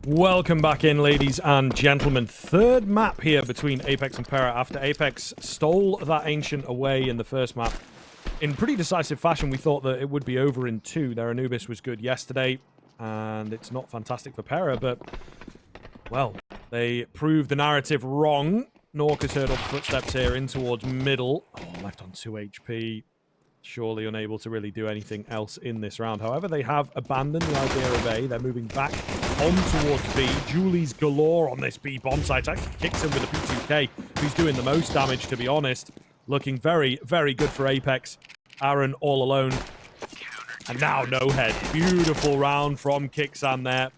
Welcome back in, ladies and gentlemen. Third map here between Apeks and PERA after Apeks stole that Ancient away in the first map. In pretty decisive fashion, we thought that it would be over in 2. Their Anubis was good yesterday, and it's not fantastic for PERA, but, well, they proved the narrative wrong. nawwk has heard up footsteps here in towards middle. Oh, left on 2 HP. Surely unable to really do anything else in this round. However, they have abandoned the idea of A. They're moving back on towards B. Julie's galore on this B bomb site. Actually kicks him with a P2K, who's doing the most damage, to be honest. Looking very, very good for Apeks. Aaron all alone. And now no head. Beautiful round from kyxsan there.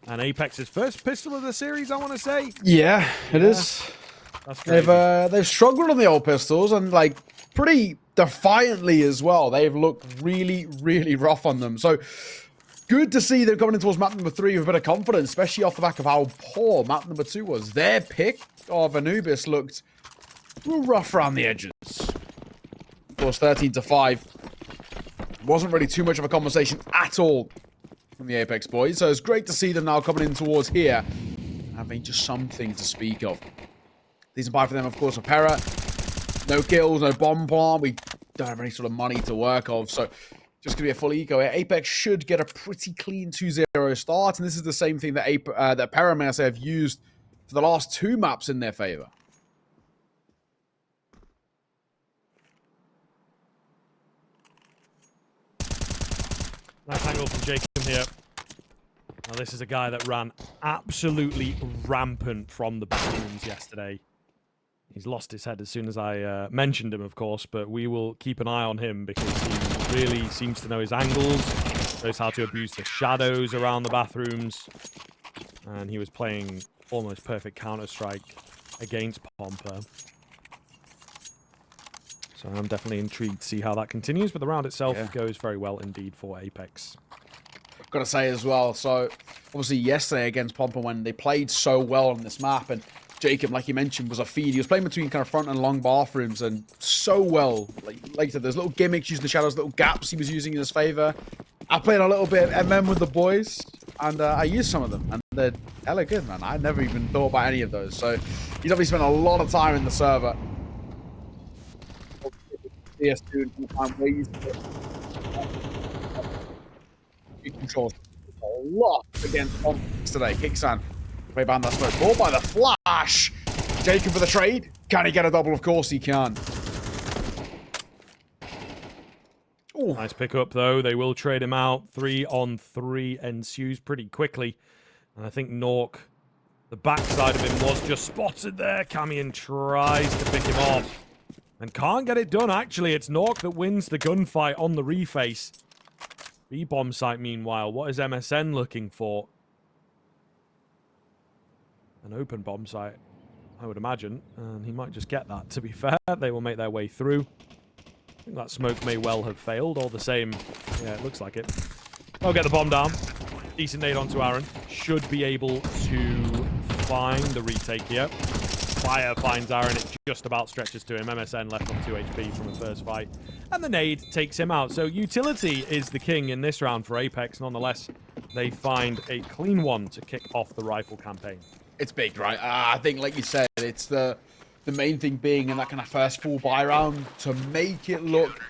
And Apeks' first pistol of the series, I want to say. Yeah, it is. That's they've struggled on the old pistols and like pretty defiantly as well. They've looked really, really rough on them. So good to see them coming in towards map number 3 with a bit of confidence, especially off the back of how poor map number 2 was. Their pick of Anubis looked a little rough around the edges. Of course, 13-5. Wasn't really too much of a conversation at all from the Apeks boys. So it's great to see them now coming in towards here, having just something to speak of. Decent buy for them, of course, for PERA. No kills, no bomb plant. We don't have any sort of money to work of. So just going to be a full eco here. Apeks should get a pretty clean 2-0 start. And this is the same thing that that PERA may have used for the last 2 maps in their favor. Nice angle from jkaem here. Now this is a guy that ran absolutely rampant from the bathrooms yesterday. He's lost his head as soon as I mentioned him, of course, but we will keep an eye on him because he really seems to know his angles, knows how to abuse the shadows around the bathrooms, and he was playing almost perfect Counter-Strike against pompa. So I'm definitely intrigued to see how that continues, but the round itself goes very well indeed for Apeks. Got to say as well, so obviously yesterday against pompa when they played so well on this map, and jkaem, like you mentioned, was a feed. He was playing between kind of front and long bathrooms and so well. Like you said, there's little gimmicks using the shadows, little gaps he was using in his favor. I played a little bit of MM with the boys, and I used some of them, and they're hella good, man. I never even thought about any of those. So he's obviously spent a lot of time in the server. CS2 he controls a lot against Apeks today. kyxsan way behind that smoke. Ball by the flash. jkaem for the trade. Can he get a double? Of course he can. Ooh. Nice pickup, though. They will trade him out. 3-on-3 ensues pretty quickly. And I think nawwk, the backside of him was just spotted there. kyxsan tries to pick him off. And can't get it done, actually. It's nawwk that wins the gunfight on the reface. B-bomb site, meanwhile. What is MSN looking for? An open bomb site, I would imagine. And he might just get that, to be fair. They will make their way through. I think that smoke may well have failed. All the same, yeah, it looks like it. I'll get the bomb down. Decent nade onto Aaron. Should be able to find the retake here. Fire finds Aaron. It just about stretches to him. MSN left on 2 HP from the first fight. And the nade takes him out. So utility is the king in this round for Apeks. Nonetheless, they find a clean one to kick off the rifle campaign. It's big, right? I think, like you said, it's the main thing being in that kind of first full buy round to make it look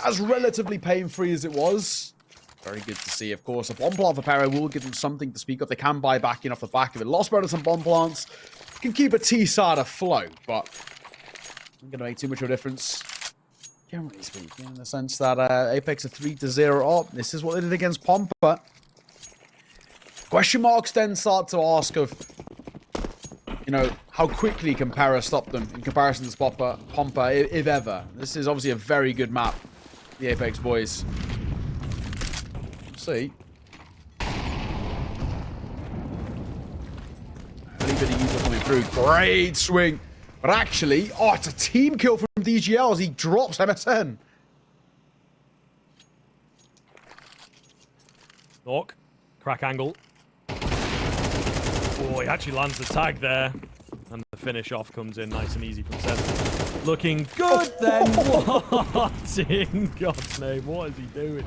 as relatively pain-free as it was. Very good to see, of course. A bomb plant for PERA will give them something to speak of. They can buy back in off the back of it. Lost bonus on bomb plants. Can keep a T-side afloat, but not going to make too much of a difference, generally speaking, in the sense that Apeks are 3-0 up. This is what they did against pompa. Question marks then start to ask of, you know, how quickly can PERA stop them in comparison to pompa, if ever. This is obviously a very good map, the Apeks boys. We'll see. Bit of user coming through. Great swing. But actually, oh, it's a team kill from DGL as he drops MSN. nawwk. Crack angle. Oh, he actually lands the tag there. And the finish off comes in nice and easy from Seven. Looking good then. What in God's name? What is he doing?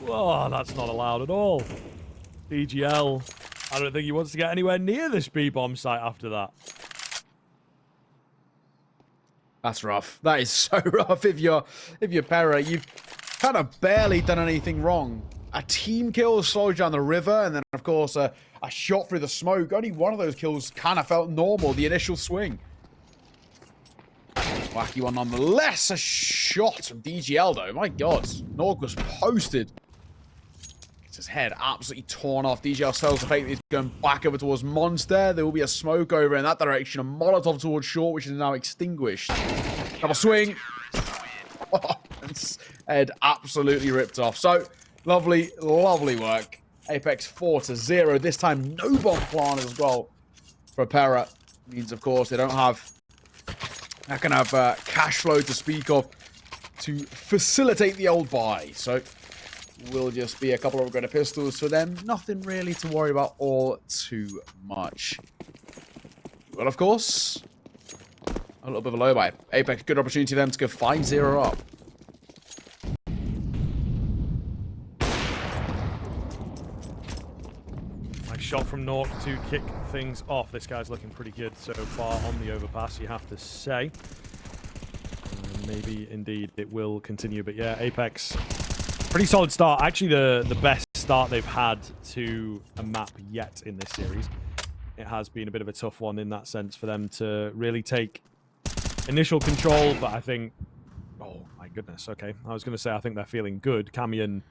Oh, that's not allowed at all. DGL I don't think he wants to get anywhere near this B-bomb site after that. That's rough. That is so rough if you're PERA. You've kind of barely done anything wrong. A team kill slows down the river, and then, of course, a shot through the smoke. Only one of those kills kind of felt normal, the initial swing. Wacky one nonetheless. A shot from DGL, though. My God. nawwk was posted. Gets his head absolutely torn off. DGL sells the fake. He's going back over towards Monster. There will be a smoke over in that direction. A Molotov towards Short, which is now extinguished. Double swing. Oh, head absolutely ripped off. So, lovely, lovely work. Apeks 4-0. This time, no bomb plant as well for PERA. Means, of course, they don't have that kind of cash flow to speak of to facilitate the old buy. So, will just be a couple of upgraded pistols for them. Nothing really to worry about all too much. Well, of course, a little bit of a low buy. Apeks, good opportunity for them to go 5-0 up. Shot from nawwk to kick things off. This guy's looking pretty good so far on the overpass, you have to say. Maybe indeed it will continue, but yeah, Apeks, pretty solid start. Actually, the best start they've had to a map yet in this series. It has been a bit of a tough one in that sense for them to really take initial control, but I think, oh my goodness, okay. I was going to say I think they're feeling good. kyxsan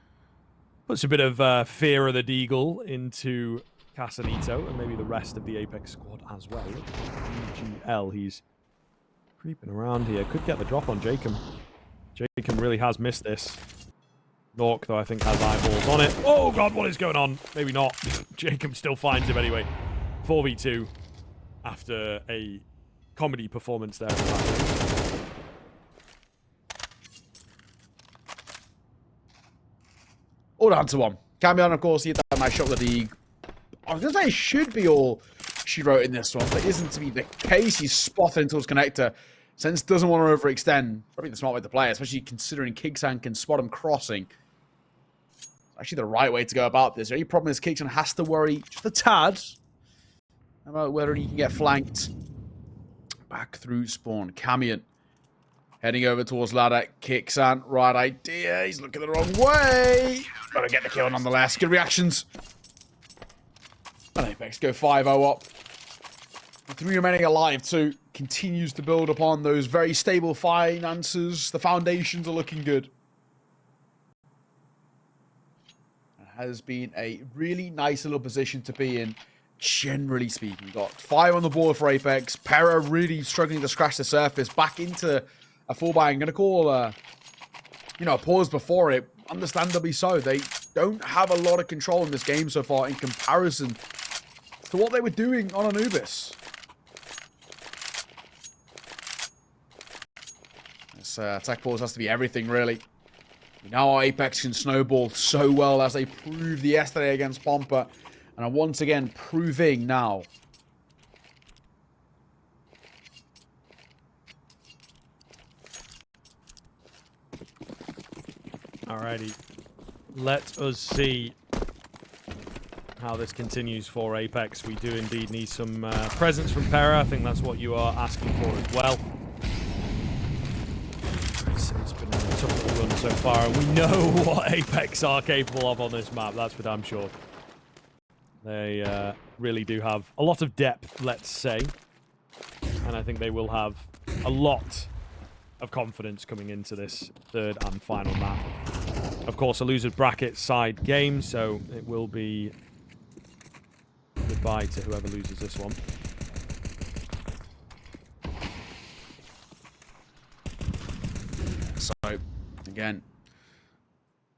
puts a bit of fear of the deagle into Casanito and maybe the rest of the Apeks squad as well. GGL, he's creeping around here. Could get the drop on jkaem. jkaem really has missed this. nawwk, though, I think has eyeballs on it. Oh, God, what is going on? Maybe not. jkaem still finds him anyway. 4v2 after a comedy performance there. All down to one. kyxsan, of course, he had that nice shot with the Deagle. I was going to say it should be all she wrote in this one, but it isn't to be the case. He's spotted into his connector. Sense doesn't want to overextend. Probably the smart way to play, especially considering kyxsan can spot him crossing. It's actually the right way to go about this. The only problem is kyxsan has to worry just a tad about whether he can get flanked back through spawn. kyxsan heading over towards ladder. kyxsan, right idea. He's looking the wrong way. Gotta get the kill nonetheless. Good reactions. And Apeks go 5-0 up. The 3 remaining alive too. Continues to build upon those very stable finances. The foundations are looking good. It has been a really nice little position to be in, generally speaking. We've got 5 on the board for Apeks. PERA really struggling to scratch the surface. Back into a full buy. I'm going to call a pause before it. Understandably so. They don't have a lot of control in this game so far in comparison to what they were doing on Anubis. This attack pause has to be everything, really. Now our Apeks can snowball so well as they proved yesterday against Pompa. And are once again proving now. Alrighty. Let us see how this continues for Apeks. We do indeed need some presence from PERA. I think that's what you are asking for as well. It's been a tough little run so far, and we know what Apeks are capable of on this map. That's for damn sure. They really do have a lot of depth, let's say. And I think they will have a lot of confidence coming into this third and final map. Of course, a loser's bracket side game, so it will be goodbye to whoever loses this one. So, again,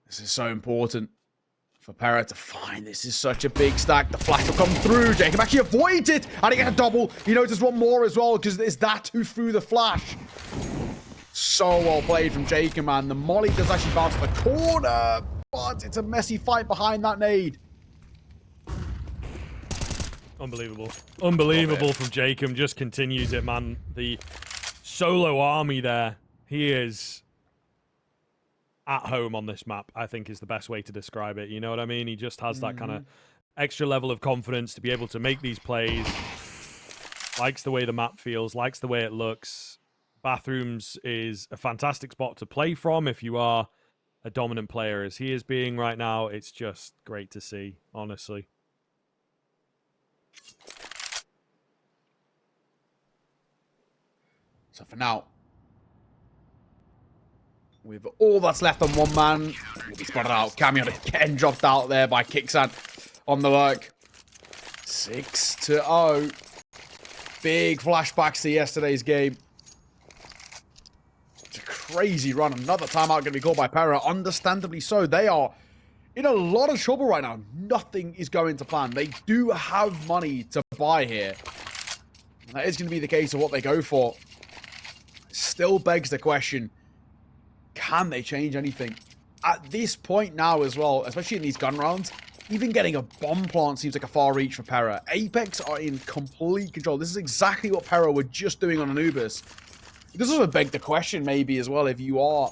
this is so important for PERA to find. This is such a big stack. The flash will come through. jkaem actually avoids it. And he gets a double. He noticed one more as well, because it's that who threw the flash. So well played from jkaem, man. The molly does actually bounce to the corner, but it's a messy fight behind that nade. Unbelievable. Unbelievable from jkaem. Just continues it, man. The solo army there. He is at home on this map, I think is the best way to describe it. You know what I mean? He just has that kind of extra level of confidence to be able to make these plays. Likes the way the map feels, likes the way it looks. Bathrooms is a fantastic spot to play from if you are a dominant player as he is being right now. It's just great to see, honestly. So for now, with all that's left on one man, will be spotted out. Camion again dropped out there by kyxsan on the lurk. 6-0. Big flashbacks to yesterday's game. It's a crazy run. Another timeout going to be called by PERA. Understandably so. They are in a lot of trouble right now. Nothing is going to plan. They do have money to buy here. And that is going to be the case of what they go for. Still begs the question, can they change anything? At this point now as well, especially in these gun rounds, even getting a bomb plant seems like a far reach for PERA. Apeks are in complete control. This is exactly what PERA were just doing on Anubis. This also beg the question maybe as well, if you are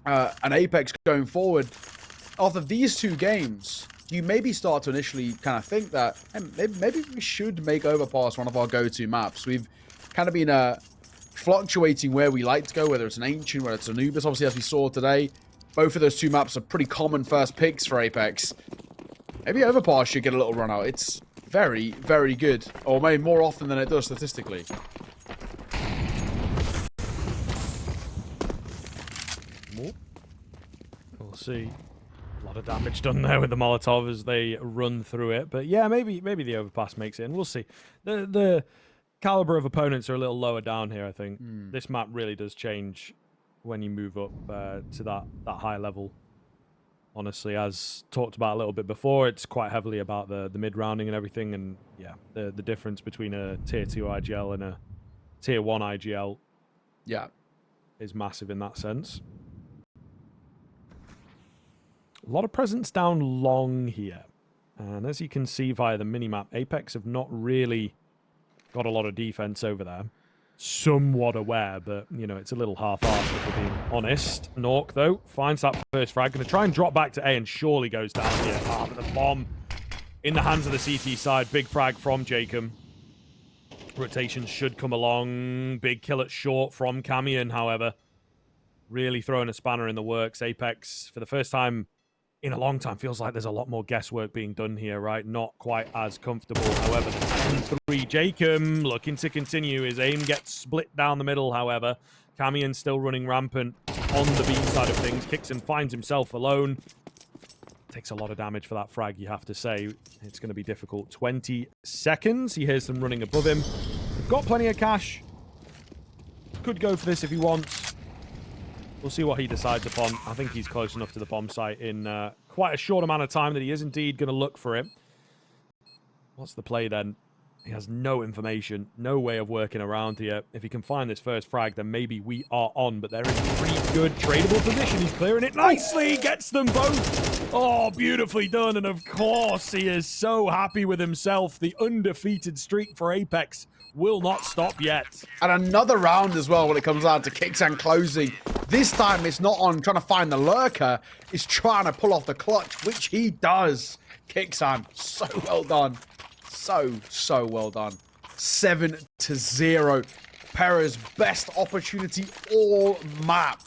an Apeks going forward, after these two games, do you maybe start to initially kind of think that, hey, maybe we should make Overpass one of our go-to maps? We've kind of been fluctuating where we like to go, whether it's an Ancient, whether it's Anubis, obviously, as we saw today. Both of those two maps are pretty common first picks for Apeks. Maybe Overpass should get a little run out. It's very, very good. Or maybe more often than it does statistically. We'll see. A lot of damage done there with the Molotov as they run through it. But yeah, maybe the Overpass makes it, and we'll see. The caliber of opponents are a little lower down here, I think. This map really does change when you move up to that high level. Honestly, as talked about a little bit before, it's quite heavily about the mid-rounding and everything, and yeah, the difference between a Tier 2 IGL and a Tier 1 IGL is massive in that sense. A lot of presence down long here. And as you can see via the minimap, Apeks have not really got a lot of defense over there. Somewhat aware, but, you know, it's a little half-assed if we're being honest. nawwk, though, finds that first frag. Going to try and drop back to A and surely goes down here. But the bomb in the hands of the CT side. Big frag from jkaem. Rotations should come along. Big kill at short from Camion, however. Really throwing a spanner in the works. Apeks, for the first time in a long time, feels like there's a lot more guesswork being done here, right? Not quite as comfortable. However, the 10-3 jkaem looking to continue. His aim gets split down the middle, however. Camion still running rampant on the B side of things. kyxsan finds himself alone. Takes a lot of damage for that frag, you have to say. It's going to be difficult. 20 seconds. He hears them running above him. Got plenty of cash. Could go for this if he wants. We'll see what he decides upon. I think he's close enough to the bomb site in quite a short amount of time that he is indeed going to look for it. What's the play then? He has no information, no way of working around here. If he can find this first frag, then maybe we are on, but they're in a pretty good tradable position. He's clearing it nicely, gets them both. Oh, beautifully done. And of course, he is so happy with himself. The undefeated streak for Apeks will not stop yet. And another round as well when it comes down to kyxsan closing. This time it's not on trying to find the lurker, it's trying to pull off the clutch, which he does. kyxsan, so well done. So well done. 7-0. PERA's best opportunity all map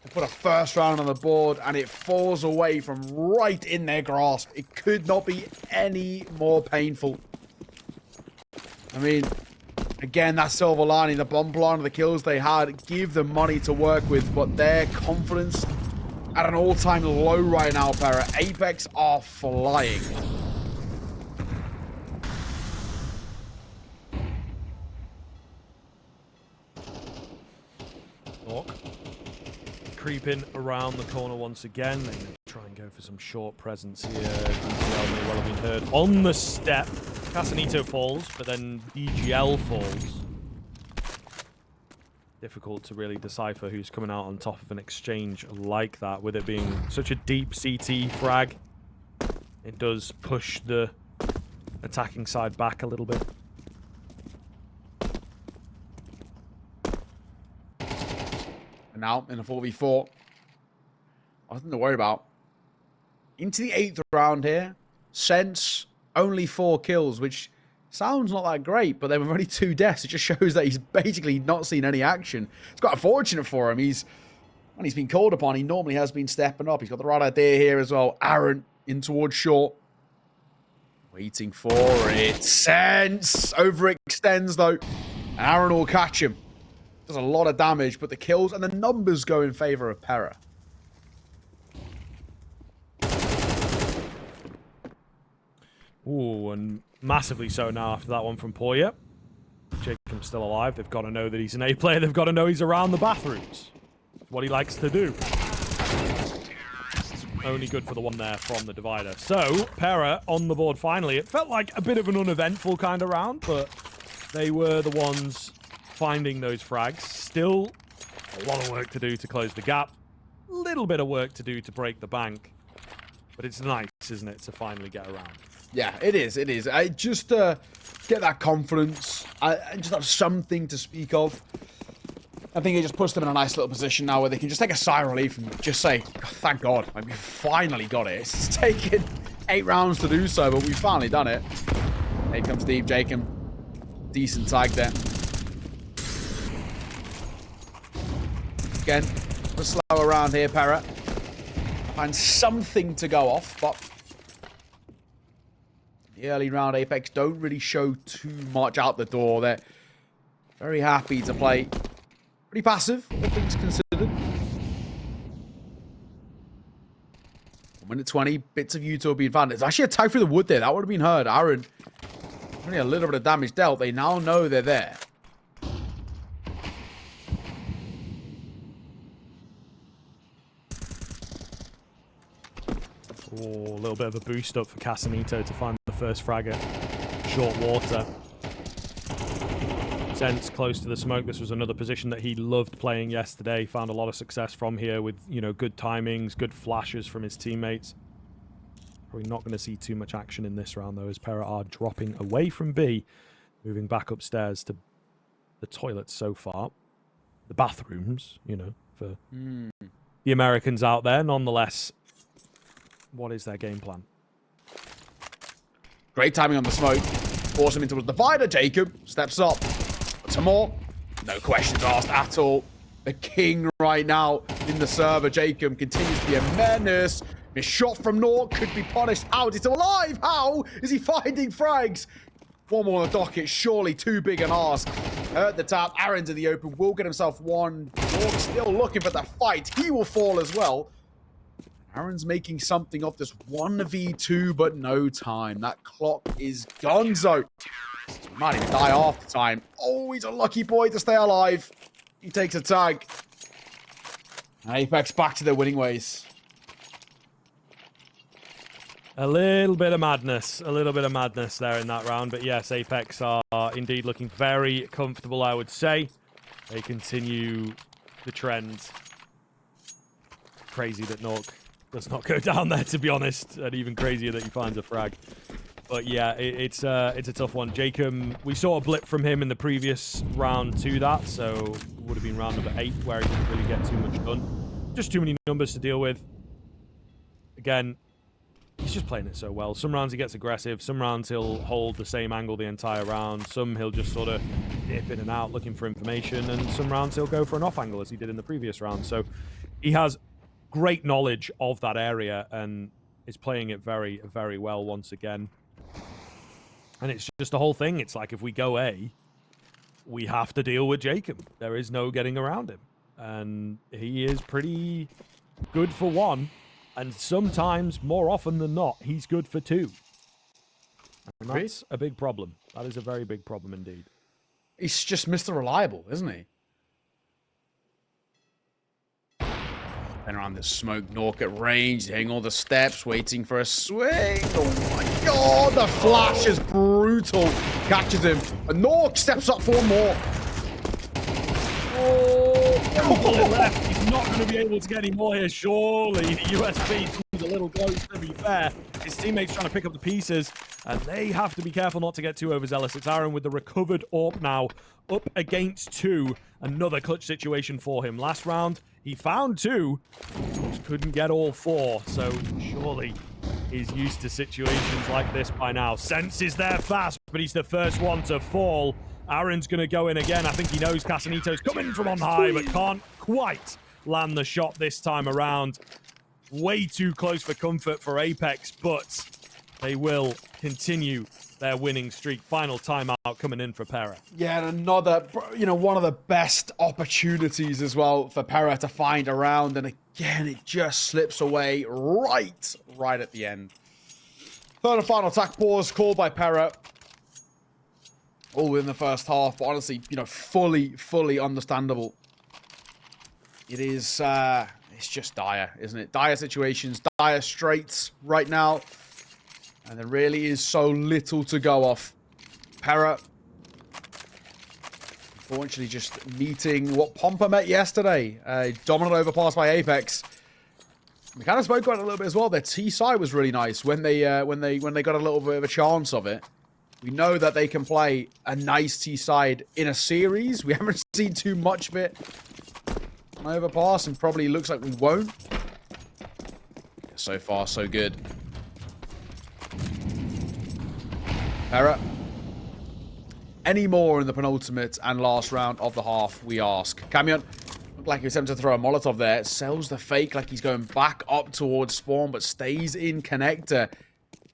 to put a first round on the board, and it falls away from right in their grasp. It could not be any more painful. I mean, again, that silver lining, the bomb plant, the kills they had, give them money to work with, but their confidence at an all-time low right now, PERA. Apeks are flying. nawwk creeping around the corner once again. They're going to try and go for some short presence here. DGL may well have been heard on the step. Casanito falls, but then DGL falls. Difficult to really decipher who's coming out on top of an exchange like that, with it being such a deep CT frag. It does push the attacking side back a little bit. And now, in a 4v4, nothing to worry about. Into the 8th round here. Sense, only 4 kills, which sounds not that great, but there were only 2 deaths. It just shows that he's basically not seen any action. It's quite unfortunate for him. When he's been called upon, he normally has been stepping up. He's got the right idea here as well. Aaron in towards short. Waiting for it. Sense overextends though. Aaron will catch him. Does a lot of damage, but the kills and the numbers go in favor of PERA. Ooh, and massively so now after that one from porya. jkaem's still alive. They've got to know that he's an A player. They've got to know he's around the bathrooms. It's what he likes to do. Only good for the one there from the divider. So, PERA on the board finally. It felt like a bit of an uneventful kind of round, but they were the ones finding those frags. Still a lot of work to do to close the gap. Little bit of work to do to break the bank. But it's nice, isn't it, to finally get around. Yeah, it is. It is. I just get that confidence and just have something to speak of. I think it just puts them in a nice little position now where they can just take a sigh of relief and just say, thank God, like, we finally got it. It's taken 8 rounds to do so, but we've finally done it. Here comes Steve jkaem. Decent tag there. Again, we're slow around here, PERA. Find something to go off, but the early round Apeks don't really show too much out the door. They're very happy to play pretty passive, all things considered. 1:20, bits of Utah being found. There's actually a tag through the wood there. That would have been heard. Aaron, only a little bit of damage dealt. They now know they're there. Oh, a little bit of a boost up for Casanito to find the first frag at short water. Sense close to the smoke. This was another position that he loved playing yesterday. Found a lot of success from here with, you know, good timings, good flashes from his teammates. Probably not going to see too much action in this round, though, as PERA are dropping away from B, moving back upstairs to the toilets so far. The bathrooms, you know, for the Americans out there. Nonetheless, what is their game plan? Great timing on the smoke. Force him into the divider. jkaem steps up. Some more. No questions asked at all. The king right now in the server. jkaem continues to be a menace. A shot from nawwk could be punished. How is he still alive? How is he finding frags? One more on the docket. Surely too big an ask. Hurt the tap. Aaron's in the open. Will get himself one. nawwk still looking for the fight. He will fall as well. Aaron's making something of this 1v2, but no time. That clock is gonzo. Might even die half the time. Oh, he's a lucky boy to stay alive. He takes a tag. Apeks back to their winning ways. A little bit of madness. A little bit of madness there in that round. But yes, Apeks are indeed looking very comfortable, I would say. They continue the trend. Crazy that nawwk does not go down there, to be honest. And even crazier that he finds a frag. But yeah, it's a tough one. jkaem, we saw a blip from him in the previous round to that, so it would have been round number 8 where he didn't really get too much done. Just too many numbers to deal with. Again, he's just playing it so well. Some rounds he gets aggressive, some rounds he'll hold the same angle the entire round, some he'll just sort of dip in and out looking for information, and some rounds he'll go for an off angle as he did in the previous round. So he has great knowledge of that area and is playing it very, very well once again. And it's just the whole thing. It's like if we go A, we have to deal with jkaem. There is no getting around him. And he is pretty good for 1. And sometimes, more often than not, he's good for 2. And that's a big problem. That is a very big problem indeed. He's just Mr. Reliable, isn't he? And around the smoke, nawwk at range, hitting all the steps, waiting for a swing. Oh my God, the flash is brutal. Catches him. And nawwk steps up for one more. Oh, bullet left. He's not going to be able to get any more here, surely. The USP seems a little close, to be fair. His teammates trying to pick up the pieces, and they have to be careful not to get too overzealous. It's Aaron with the recovered AWP now, up against 2. Another clutch situation for him. Last round, he found 2, just couldn't get all 4. So surely He's used to situations like this by now. Sense is there fast, but he's the first one to fall. Aaron's going to go in again. I think he knows Casanito's coming from on high, but can't quite land the shot this time around. Way too close for comfort for Apeks, but they will continue their winning streak. Final timeout coming in for PERA. Yeah, and another, one of the best opportunities as well for PERA to find a round. And again, it just slips away right at the end. Third and final attack pause called by PERA. All within the first half, but honestly, fully understandable. It is, it's just dire, isn't it? Dire situations, dire straits right now. And there really is so little to go off. PERA, unfortunately, just meeting what Pompa met yesterday. A dominant overpass by Apeks. We kind of spoke about it a little bit as well. Their T side was really nice when they got a little bit of a chance of it. We know that they can play a nice T side in a series. We haven't seen too much of it on Overpass, and probably looks like we won't. So far, so good. PERA. Any more in the penultimate and last round of the half, we ask. Camion looked like he was attempting to throw a Molotov there. Sells the fake like he's going back up towards spawn, but stays in connector.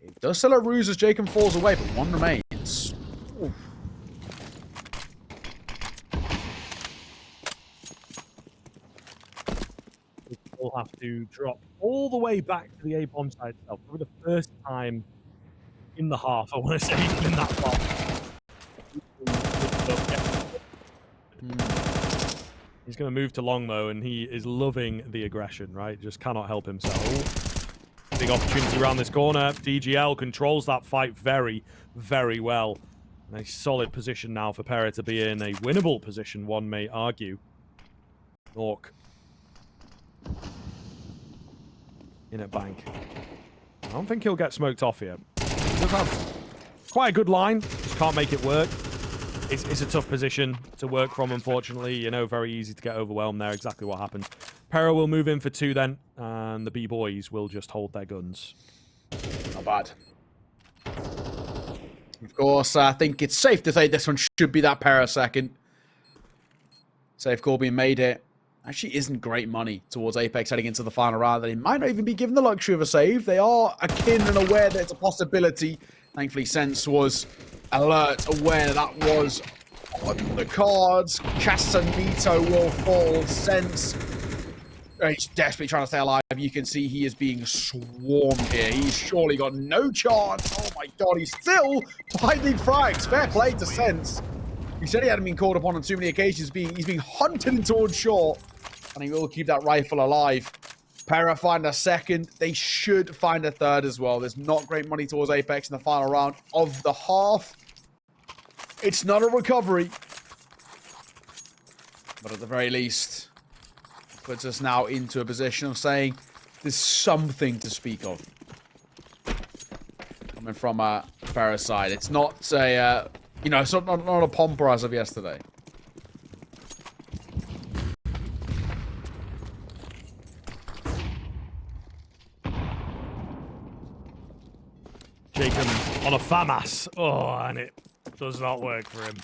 It does sell a ruse as jkaem falls away, but one remains. Ooh. We'll have to drop all the way back to the A-bomb side itself. Probably the first time in the half, I want to say, in that far. He's going to move to long, though, and he is loving the aggression, right? Just cannot help himself. Big opportunity around this corner. DGL controls that fight very, very well. And a solid position now for PERA to be in. A winnable position, one may argue. nawwk. In at bank. I don't think he'll get smoked off here. He does have quite a good line. Just can't make it work. It's a tough position to work from, unfortunately. Very easy to get overwhelmed there. Exactly what happens. PERA will move in for 2 then, and the B-boys will just hold their guns. Not bad. Of course, I think it's safe to say this one should be that PERA second. Safe call being made here. Actually isn't great money towards Apeks heading into the final round. They might not even be given the luxury of a save. They are akin and aware that it's a possibility. Thankfully, Sense was alert, aware that was on the cards. Casanito will fall. Sense, he's desperately trying to stay alive. You can see he is being swarmed here. He's surely got no chance. Oh my god, he's still finding frags. Fair play to Sense. He said he hadn't been called upon too many occasions. He's being hunted towards shore. And he will keep that rifle alive. PERA find a second. They should find a third as well. There's not great money towards Apeks in the final round of the half. It's not a recovery. But at the very least, puts us now into a position of saying there's something to speak of. Coming from PERA's side. It's not a, it's not a pomper as of yesterday. jkaem on a FAMAS. Oh, and it does not work for him.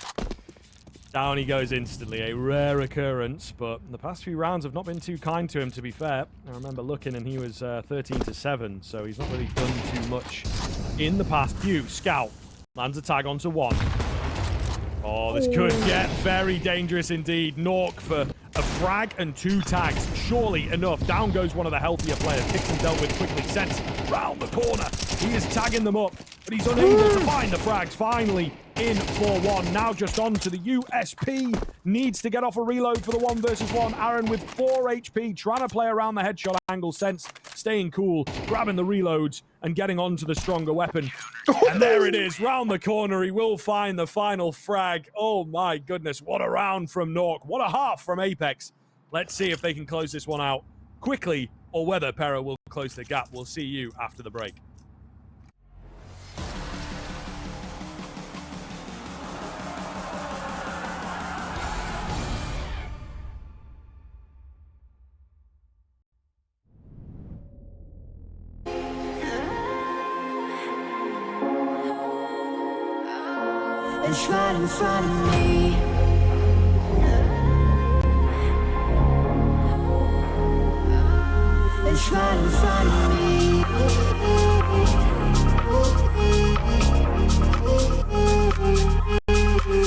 Down he goes instantly. A rare occurrence, but the past few rounds have not been too kind to him, to be fair. I remember looking and he was 13-7, so he's not really done too much in the past few. Scout lands a tag onto 1. Oh, this could get very dangerous indeed. nawwk for a frag and 2 tags. Surely enough. Down goes one of the healthier players. kyxsan dealt with quickly. Sense round the corner. He is tagging them up, but he's unable to find the frags. Finally in for 1. Now just on to the USP. Needs to get off a reload for the 1 versus 1. Aaron with 4 HP, trying to play around the headshot angle. Sense staying cool, grabbing the reloads and getting onto the stronger weapon. And there it is, round the corner. He will find the final frag. Oh my goodness, what a round from nawwk. What a half from Apeks. Let's see if they can close this one out quickly or whether PERA will close the gap. We'll see you after the break. It's right in front of me. It's right in front of me.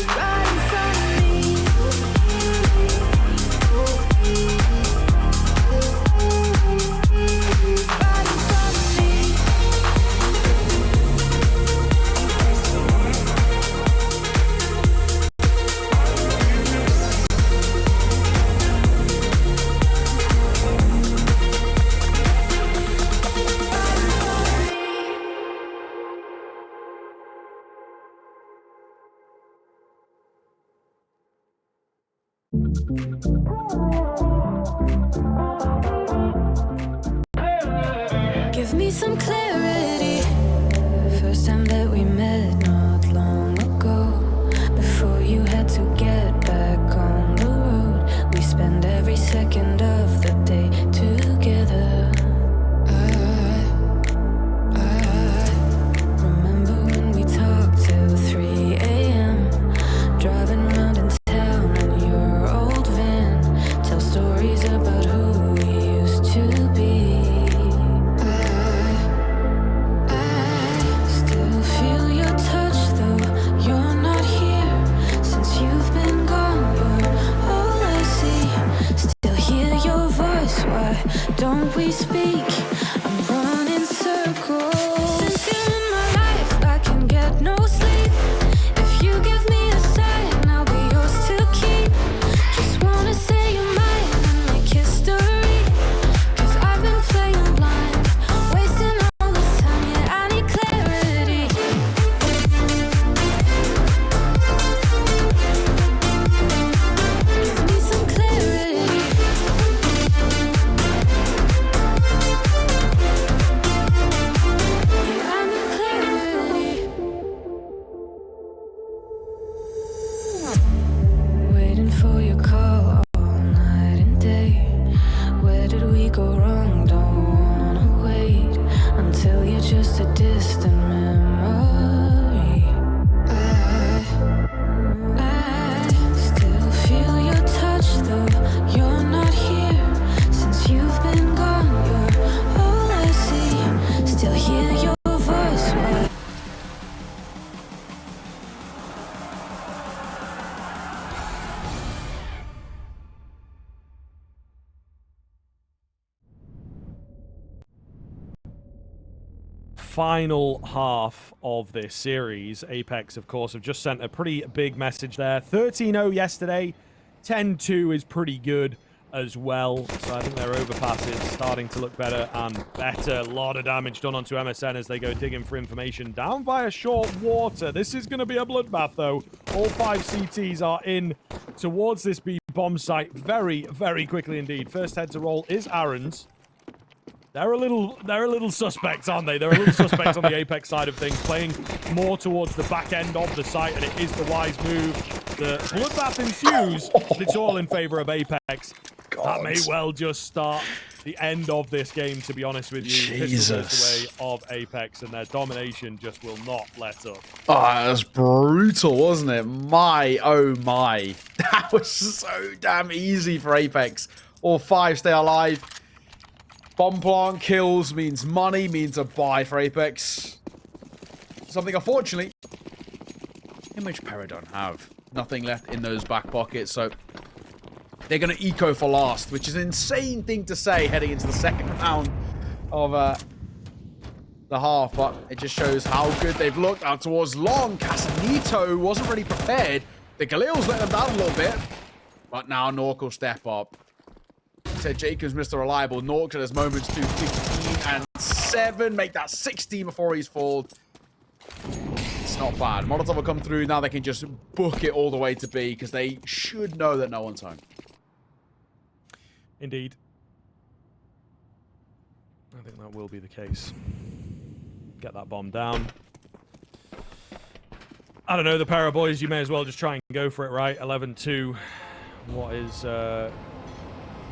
Right in front of me. Right in front of me. Give me some clarity. First time that we met not long ago. Before you had to get back on the road. We spend every second of the day together. I remember when we talked till 3 a.m. Driving around in town in your old van. Tell stories about who we used to be. I still feel your touch though you're not here. Since you've been gone, you're all I see. Still hear your voice, why don't we speak? I'm running circles. Since you're in my life, I can get no sleep. If you give me a sign, I'll be yours to keep. Just wanna say you're mine and make history. Cause I've been playing blind, wasting all this time, yeah, I need clarity. Give me some clarity. Yeah, I need clarity. Waiting for your call all night and day. Where did we go wrong? Don't wanna wait until you're just a distant memory. I still feel your touch though you're not here. Since you've been gone, you're all I see. Still hear your voice. Why? Final half of this series. Apeks, of course, have just sent a pretty big message there. 13-0 yesterday. 10-2 is pretty good as well. So I think their overpass is starting to look better and better. A lot of damage done onto MSN as they go digging for information. Down by a short water. This is going to be a bloodbath, though. All 5 CTs are in towards this B bomb site very, very quickly indeed. First head to roll is Aaron's. They're a little suspects, aren't they? They're a little suspects on the Apeks side of things, playing more towards the back end of the site, and it is the wise move. The bloodbath ensues, but it's all in favor of Apeks. That may well just start the end of this game, to be honest with you. Jesus. Way of Apeks, and their domination just will not let up. Oh, that was brutal, wasn't it? My, oh my. That was so damn easy for Apeks. All 5 stay alive. Bomb plant kills means money, means a buy for Apeks. Something, unfortunately, in which PERA don't have. Nothing left in those back pockets, so they're going to eco for last, which is an insane thing to say heading into the second round of the half, but it just shows how good they've looked out towards long. Casanito wasn't really prepared. The Galil's let them down a little bit, but now nawwk will step up. Said jkaem's Mr. Reliable. nawwk at his moments to 15 and 7. Make that 16 before he's falled. It's not bad. Molotov will come through. Now they can just book it all the way to B because they should know that no one's home. Indeed. I think that will be the case. Get that bomb down. I don't know, the PERA boys, you may as well just try and go for it, right? 11-2. What is the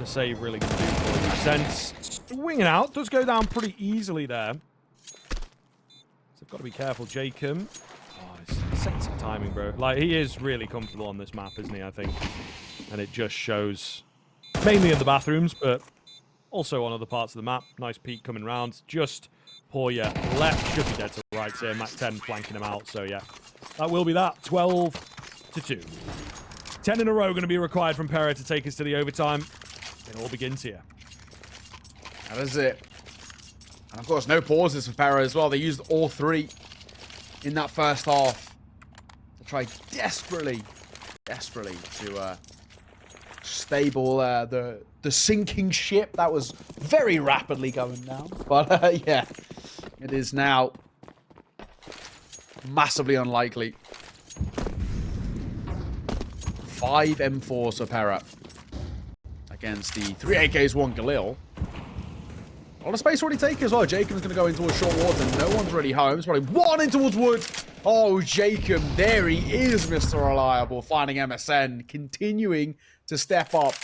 save really going to do for you? Sense swinging out. Does go down pretty easily there. So they've got to be careful. jkaem. Oh, it's sense of timing, bro. Like, he is really comfortable on this map, isn't he, I think? And it just shows, mainly in the bathrooms, but also on other parts of the map. Nice peek coming round. Just porya left. Should be dead to right here. Mac 10 flanking him out. So, yeah, that will be that. 12-2. 10 in a row going to be required from PERA to take us to the overtime. It all begins here. That is it. And, of course, no pauses for PERA as well. They used all 3 in that first half to try desperately to stable the sinking ship that was very rapidly going down. But yeah, it is now massively unlikely. 5 M4s for PERA against the 3 AKs, 1 Galil. A lot of space already taken as well. jkaem's going to go into a short water. No one's really home. It's probably 1 in towards wood. Oh, jkaem. There he is, Mr. Reliable. Finding MSN. Continuing to step up.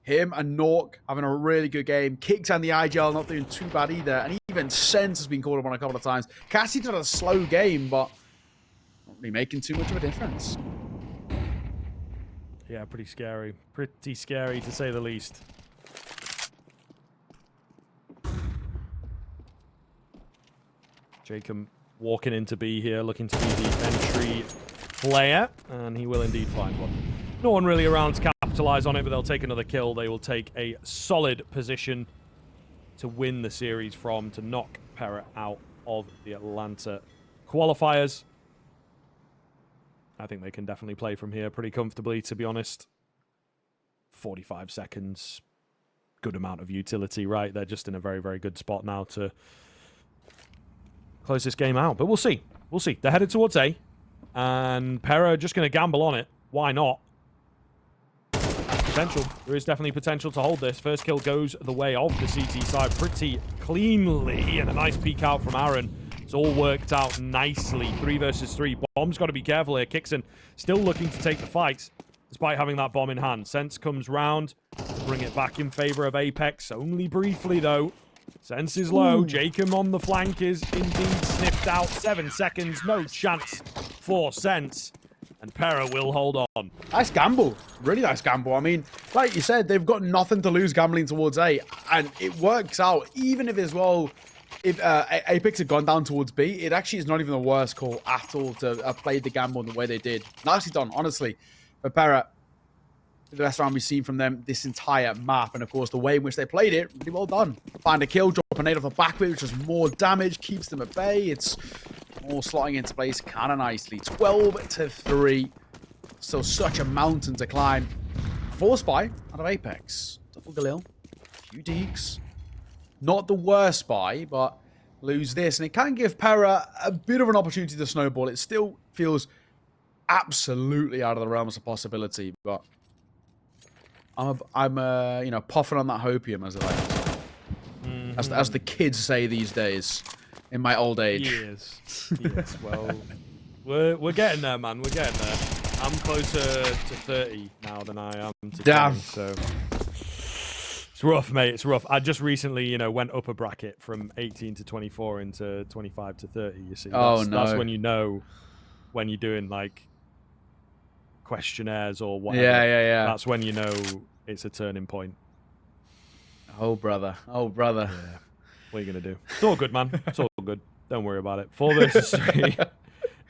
Him and nawwk having a really good game. kyxsan the IGL not doing too bad either. And even Sense has been called upon a couple of times. Cassie did a slow game, but not really making too much of a difference. Yeah, pretty scary. Pretty scary, to say the least. jkaem walking into B here, looking to be the entry player, and he will indeed find one. No one really around to capitalize on it, but they'll take another kill. They will take a solid position to win the series from, to knock PERA out of the Atlanta qualifiers. I think they can definitely play from here pretty comfortably, to be honest. 45 seconds, good amount of utility, right? They're just in a very, very good spot now to close this game out. But we'll see. We'll see. They're headed towards A. And PERA just going to gamble on it. Why not? Potential. There is definitely potential to hold this. First kill goes the way of the CT side pretty cleanly. And a nice peek out from Aaron. It's all worked out nicely. 3 versus 3. Bomb's got to be careful here. kyxsan still looking to take the fight, despite having that bomb in hand. Sense comes round to bring it back in favor of Apeks. Only briefly, though. Sense is low. jkaem on the flank is indeed sniffed out. 7 seconds. No chance for Sense. And PERA will hold on. Nice gamble. Really nice gamble. I mean, like you said, they've got nothing to lose gambling towards A. And it works out. Even if as well, if Apeks had gone down towards B, it actually is not even the worst call at all to have played the gamble in the way they did. Nicely done, honestly. For PERA, the best round we've seen from them this entire map. And of course, the way in which they played it, really well done. Find a kill, drop a nade off the back bit, which is more damage, keeps them at bay. It's all slotting into place kind of nicely. 12-3. Still such a mountain to climb. 4 spy out of Apeks. Double Galil. Few deeks. Not the worst spy, but lose this. And it can give PERA a bit of an opportunity to snowball. It still feels absolutely out of the realms of possibility, but I'm you know, puffing on that hopium, as I like, as the kids say these days, in my old age. Yes, yes. Well, we're getting there, man. We're getting there. I'm closer to 30 now than I am to 20, so it's rough, mate. It's rough. I just recently, you know, went up a bracket from 18 to 24 into 25 to 30. You see, that's when you know when you're doing like questionnaires or whatever. Yeah. That's when you know it's a turning point. Oh, brother. Oh, brother. Yeah. What are you going to do? It's all good, man. It's all good. Don't worry about it. 4 versus 3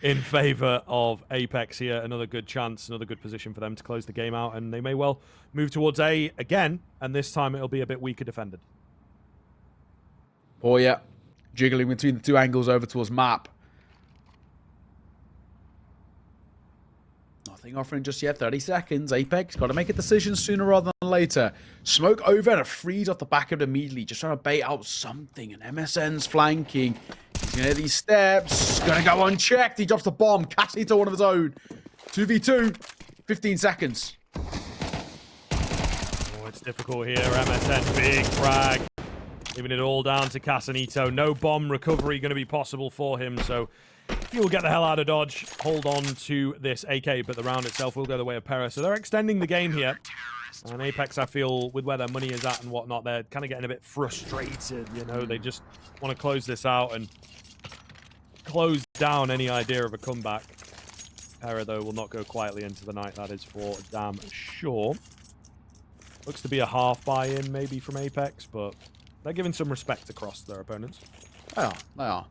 in favor of Apeks here. Another good chance, another good position for them to close the game out, and they may well move towards A again, and this time it'll be a bit weaker defended. Oh, yeah. Jiggling between the 2 angles over towards map. Nothing offering just yet. 30 seconds. Apeks got to make a decision sooner rather than later. Smoke over and a freeze off the back of it immediately. Just trying to bait out something. And MSN's flanking. He's going to hit these steps. Going to go unchecked. He drops the bomb. Cassie to one of his own. 2v2. 15 seconds. Oh, it's difficult here. MSN, big frag. Leaving it all down to Casanito. No bomb recovery going to be possible for him, so he will get the hell out of Dodge, hold on to this AK, but the round itself will go the way of PERA. So they're extending the game here. And Apeks, I feel, with where their money is at and whatnot, they're kind of getting a bit frustrated, you know. They just want to close this out and close down any idea of a comeback. PERA, though, will not go quietly into the night. That is for damn sure. Looks to be a half buy-in, maybe, from Apeks, but they're giving some respect across their opponents. They are. They are.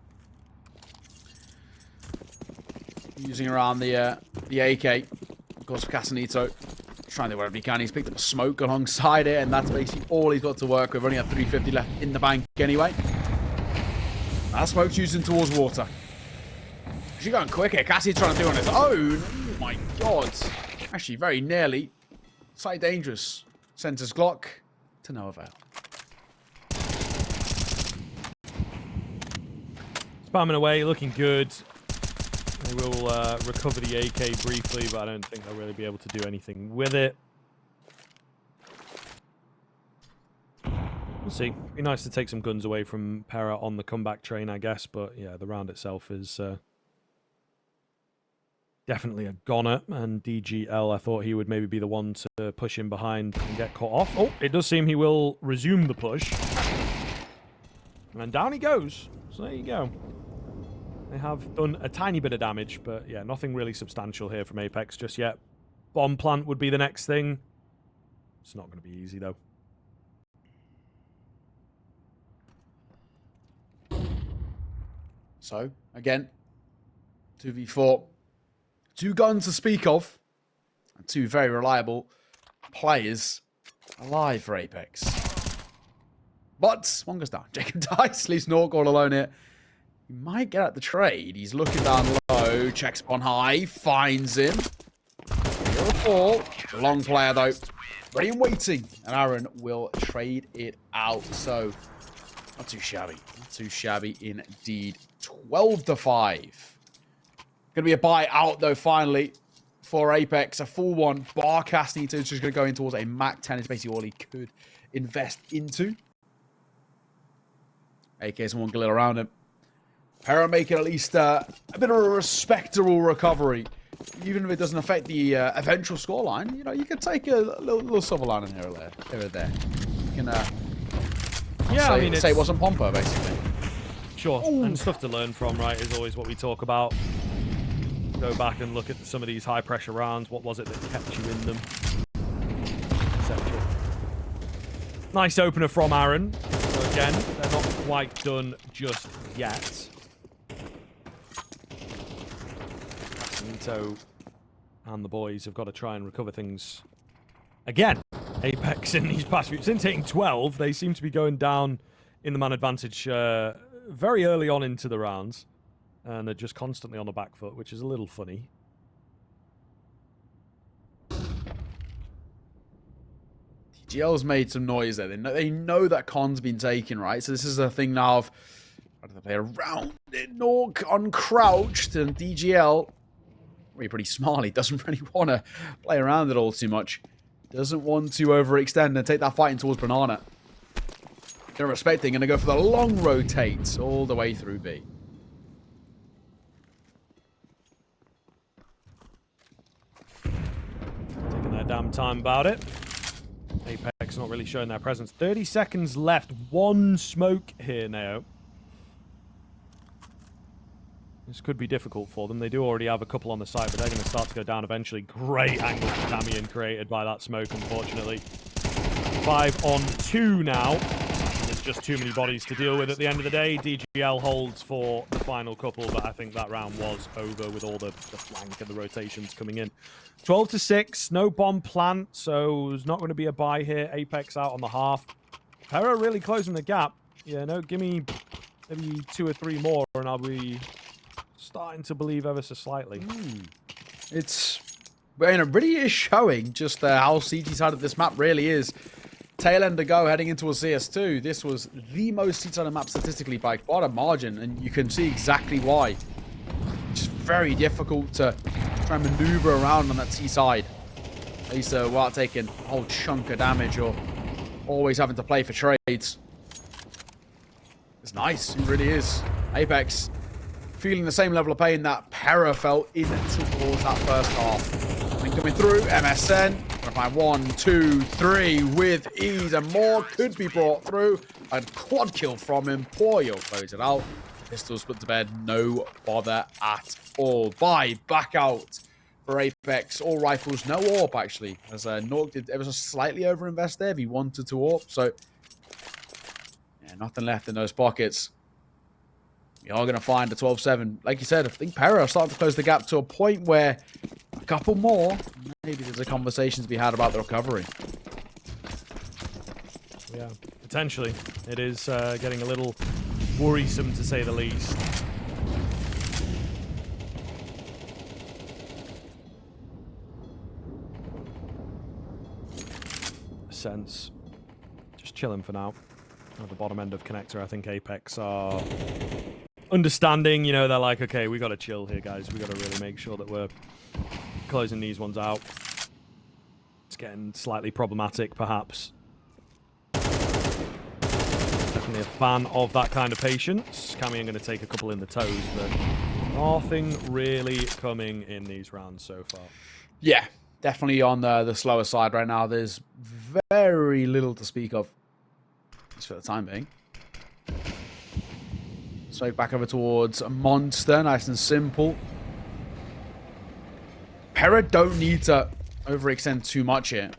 Using around the AK. Of course, Casanito trying to do whatever he can. He's picked up a smoke alongside it, and that's basically all he's got to work with. Only got 350 left in the bank anyway. That smoke's using towards water. She's going quick here. Cassie's trying to do it on his own. Oh my god. Actually, very nearly. Slightly dangerous. Sends his Glock to no avail. Spamming away, looking good. They will recover the AK briefly, but I don't think they'll really be able to do anything with it. We'll see. Be nice to take some guns away from PERA on the comeback train, I guess, but yeah, the round itself is definitely a goner, and DGL, I thought he would maybe be the one to push him behind and get caught off. Oh, it does seem he will resume the push. And down he goes. So there you go. They have done a tiny bit of damage, but yeah, nothing really substantial here from Apeks just yet. Bomb plant would be the next thing. It's not going to be easy, though. So, again, 2v4. 2 guns to speak of. And 2 very reliable players alive for Apeks. But, one goes down. Jacob dies, leaves nawwk all alone here. He might get at the trade. He's looking down low, checks on high, finds him. He'll fall. Long player, though. Ready and waiting. And Aaron will trade it out. So, not too shabby. Not too shabby indeed. 12-5. Going to be a buy out, though, finally, for Apeks. A full one. Bar Castanito is just going to go in towards a Mac 10. It's basically all he could invest into. AK's one galil around him. PERA making at least a bit of a respectable recovery. Even if it doesn't affect the eventual scoreline, you know, you could take a little silver lining here or there. You can, say it wasn't Pompa, basically. Sure, Ooh. And stuff to learn from, right, is always what we talk about. Go back and look at some of these high-pressure rounds. What was it that kept you in them? Etc. Nice opener from Aaron. So again, they're not quite done just yet. Nito and the boys have got to try and recover things again. Apeks in these past few, since hitting 12, they seem to be going down in the man advantage very early on into the rounds, and they're just constantly on the back foot, which is a little funny. DGL's made some noise there. They know that Con's been taken, right? So this is a thing now of how do they play around it? nawwk uncrouched, and DGL, really pretty smart. He doesn't really want to play around it all too much. Doesn't want to overextend and take that fighting towards Banana. They're respecting, going to go for the long rotate all the way through B. Taking their damn time about it. Apeks not really showing their presence. 30 seconds left. One smoke here now. This could be difficult for them. They do already have a couple on the side, but they're going to start to go down eventually. Great angle for Damian created by that smoke, unfortunately. 5 on 2 now. There's just too many bodies to deal with at the end of the day. DGL holds for the final couple, but I think that round was over with all the flank and the rotations coming in. 12-6, no bomb plant, so there's not going to be a buy here. Apeks out on the half. PERA really closing the gap. Yeah, no, give me maybe 2 or 3 more, and I'll be starting to believe ever so slightly. It's, you know, really is showing just how CT-sided this map really is. Tail end to go, heading into a CS2. This was the most CT-sided map statistically by quite a margin, and you can see exactly why. It's very difficult to try and maneuver around on that T side. At least without taking a whole chunk of damage or always having to play for trades. It's nice, it really is. Apeks feeling the same level of pain that PERA felt in towards that first half. And coming through, MSN. Gonna find 1, 2, 3 with ease, and more could be brought through. A quad kill from him. Porya close it out. Pistols put to bed, no bother at all. Back out for Apeks. All rifles, no AWP actually. As nawwk did ever so slightly overinvest there if he wanted to AWP. So, yeah, nothing left in those pockets. We are going to find a 12-7. Like you said, I think PERA are starting to close the gap to a point where a couple more, maybe there's a conversation to be had about the recovery. Yeah, potentially. It is getting a little worrisome, to say the least. Sense. Just chilling for now. At the bottom end of connector, I think Apeks are understanding. You know, they're like, okay, we got to chill here, guys. We got to really make sure that we're closing these ones out. It's getting slightly problematic, perhaps. Definitely a fan of that kind of patience. Cammy going to take a couple in the toes, but nothing really coming in these rounds so far. Yeah, definitely on the slower side right now. There's very little to speak of, just for the time being. Smoke back over towards Monster, nice and simple. PERA don't need to overextend too much here.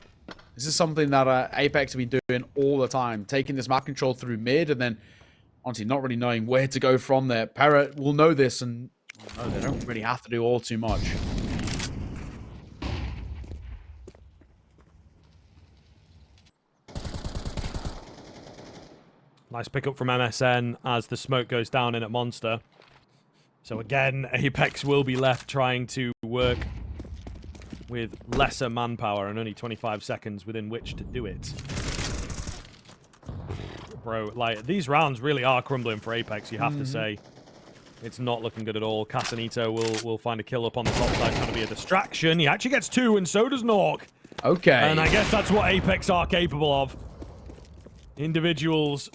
This is something that Apeks have been doing all the time, taking this map control through mid and then honestly not really knowing where to go from there. PERA will know this and no, they don't really have to do all too much. Nice pickup from MSN as the smoke goes down in at Monster. So again, Apeks will be left trying to work with lesser manpower and only 25 seconds within which to do it. Bro, like, these rounds really are crumbling for Apeks, you have to say. It's not looking good at all. Casanito will find a kill up on the top side, trying to be a distraction. He actually gets two, and so does nawwk. Okay. And I guess that's what Apeks are capable of. Individuals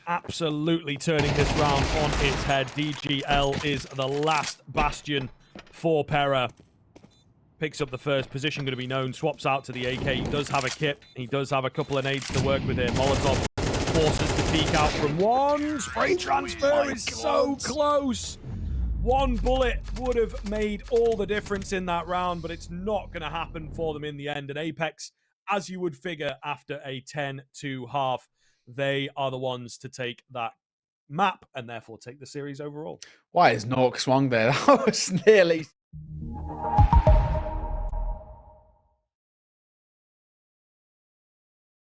absolutely turning this round on its head. DGL is the last bastion for PERA. Picks up the first position, going to be known. Swaps out to the AK. He does have a kit. He does have a couple of nades to work with here. Molotov forces to peek out from one. Spray transfer is so close. One bullet would have made all the difference in that round, but it's not going to happen for them in the end. And Apeks, as you would figure after a 10-2 half, they are the ones to take that map and therefore take the series overall. Why is nawwk swung there? That was nearly